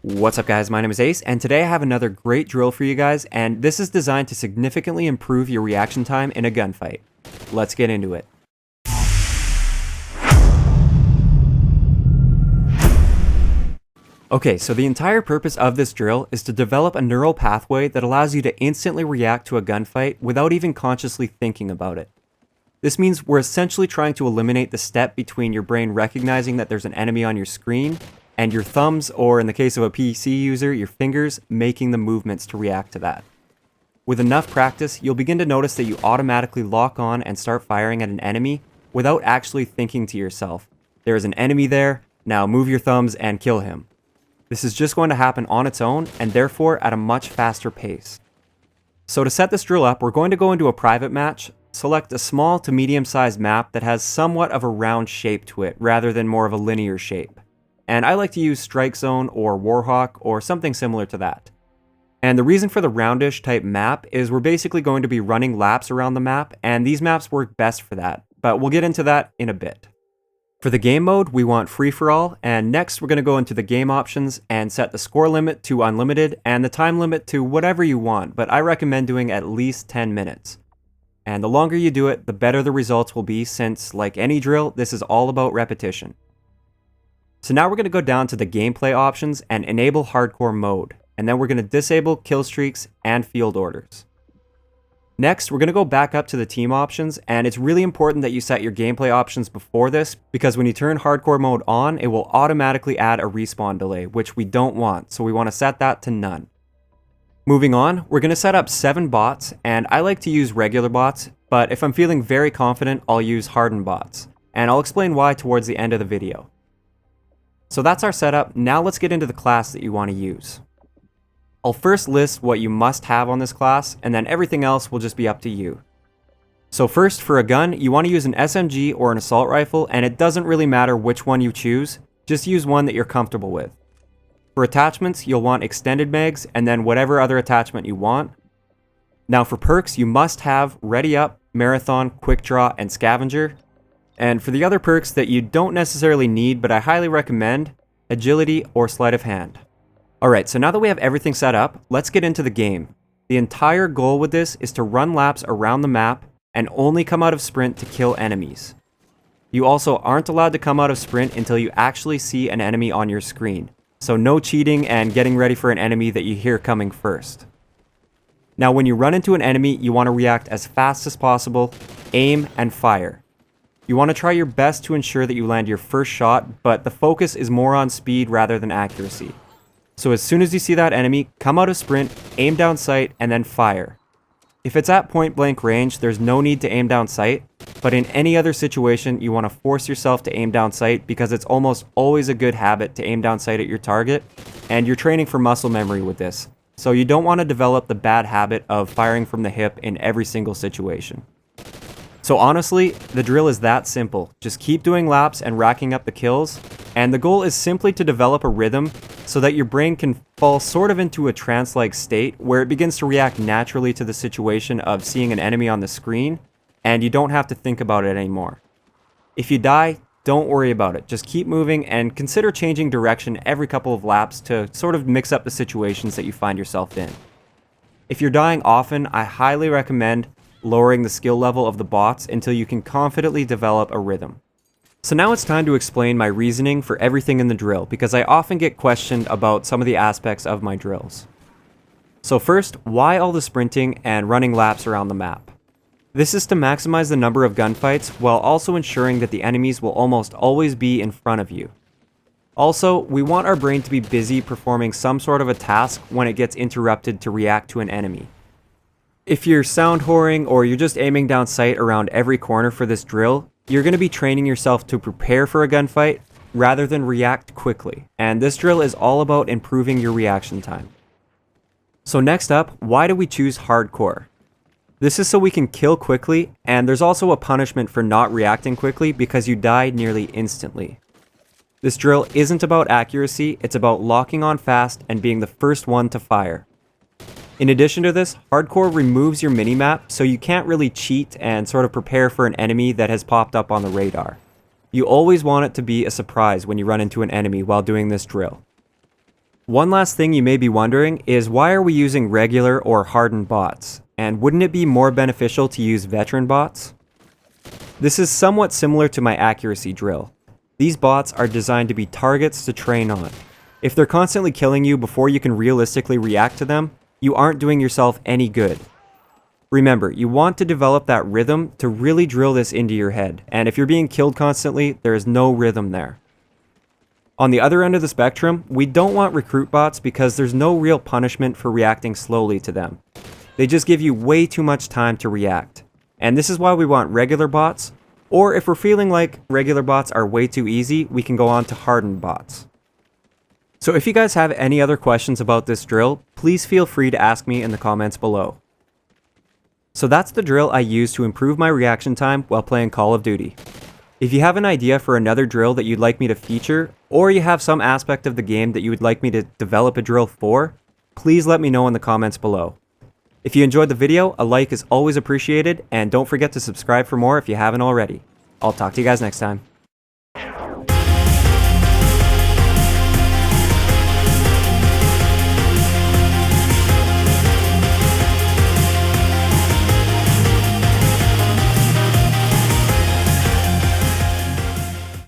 What's up guys, my name is Ace, and today I have another great drill for you guys, and this is designed to significantly improve your reaction time in a gunfight. Let's get into it. Okay, so the entire purpose of this drill is to develop a neural pathway that allows you to instantly react to a gunfight without even consciously thinking about it. This means we're essentially trying to eliminate the step between your brain recognizing that there's an enemy on your screen and your thumbs, or in the case of a PC user, your fingers, making the movements to react to that. With enough practice, you'll begin to notice that you automatically lock on and start firing at an enemy without actually thinking to yourself, there is an enemy there, now move your thumbs and kill him. This is just going to happen on its own, and therefore at a much faster pace. So to set this drill up, we're going to go into a private match, select a small to medium-sized map that has somewhat of a round shape to it, rather than more of a linear shape. And I like to use Strike Zone or Warhawk or something similar to that. And the reason for the roundish type map is we're basically going to be running laps around the map, and these maps work best for that, but we'll get into that in a bit. For the game mode, we want free-for-all, and next we're going to go into the game options and set the score limit to unlimited and the time limit to whatever you want, but I recommend doing at least 10 minutes. And the longer you do it, the better the results will be, since, like any drill, this is all about repetition. So now we're going to go down to the gameplay options and enable hardcore mode, and then we're going to disable kill streaks and field orders. Next, we're going to go back up to the team options, and it's really important that you set your gameplay options before this, because when you turn hardcore mode on, it will automatically add a respawn delay, which we don't want, so we want to set that to none. Moving on, we're going to set up 7 bots, and I like to use regular bots, but if I'm feeling very confident, I'll use hardened bots, and I'll explain why towards the end of the video. So that's our setup. Now let's get into the class that you want to use. I'll first list what you must have on this class, and then everything else will just be up to you. So first, for a gun, you want to use an SMG or an assault rifle, and it doesn't really matter which one you choose, just use one that you're comfortable with. For attachments, you'll want extended mags, and then whatever other attachment you want. Now for perks, you must have Ready Up, Marathon, Quick Draw, and Scavenger. And for the other perks that you don't necessarily need, but I highly recommend, Agility or Sleight of Hand. Alright, so now that we have everything set up, let's get into the game. The entire goal with this is to run laps around the map and only come out of sprint to kill enemies. You also aren't allowed to come out of sprint until you actually see an enemy on your screen. So no cheating and getting ready for an enemy that you hear coming first. Now when you run into an enemy, you want to react as fast as possible, aim, and fire. You want to try your best to ensure that you land your first shot, but the focus is more on speed rather than accuracy. So as soon as you see that enemy, come out of sprint, aim down sight, and then fire. If it's at point blank range, there's no need to aim down sight, but in any other situation, you want to force yourself to aim down sight because it's almost always a good habit to aim down sight at your target, and you're training for muscle memory with this. So you don't want to develop the bad habit of firing from the hip in every single situation. So honestly, the drill is that simple. Just keep doing laps and racking up the kills, and the goal is simply to develop a rhythm so that your brain can fall sort of into a trance-like state where it begins to react naturally to the situation of seeing an enemy on the screen, and you don't have to think about it anymore. If you die, don't worry about it. Just keep moving and consider changing direction every couple of laps to sort of mix up the situations that you find yourself in. If you're dying often, I highly recommend lowering the skill level of the bots until you can confidently develop a rhythm. So now it's time to explain my reasoning for everything in the drill, because I often get questioned about some of the aspects of my drills. So first, why all the sprinting and running laps around the map? This is to maximize the number of gunfights while also ensuring that the enemies will almost always be in front of you. Also, we want our brain to be busy performing some sort of a task when it gets interrupted to react to an enemy. If you're sound whoring or you're just aiming down sight around every corner for this drill, you're going to be training yourself to prepare for a gunfight rather than react quickly, and this drill is all about improving your reaction time. So next up, why do we choose hardcore? This is so we can kill quickly, and there's also a punishment for not reacting quickly because you die nearly instantly. This drill isn't about accuracy, it's about locking on fast and being the first one to fire. In addition to this, hardcore removes your minimap, so you can't really cheat and sort of prepare for an enemy that has popped up on the radar. You always want it to be a surprise when you run into an enemy while doing this drill. One last thing you may be wondering is why are we using regular or hardened bots? And wouldn't it be more beneficial to use veteran bots? This is somewhat similar to my accuracy drill. These bots are designed to be targets to train on. If they're constantly killing you before you can realistically react to them, you aren't doing yourself any good. Remember, you want to develop that rhythm to really drill this into your head, and if you're being killed constantly, there is no rhythm there. On the other end of the spectrum, we don't want recruit bots because there's no real punishment for reacting slowly to them. They just give you way too much time to react. And this is why we want regular bots, or if we're feeling like regular bots are way too easy, we can go on to hardened bots. So if you guys have any other questions about this drill, please feel free to ask me in the comments below. So that's the drill I use to improve my reaction time while playing Call of Duty. If you have an idea for another drill that you'd like me to feature, or you have some aspect of the game that you would like me to develop a drill for, please let me know in the comments below. If you enjoyed the video, a like is always appreciated, and don't forget to subscribe for more if you haven't already. I'll talk to you guys next time.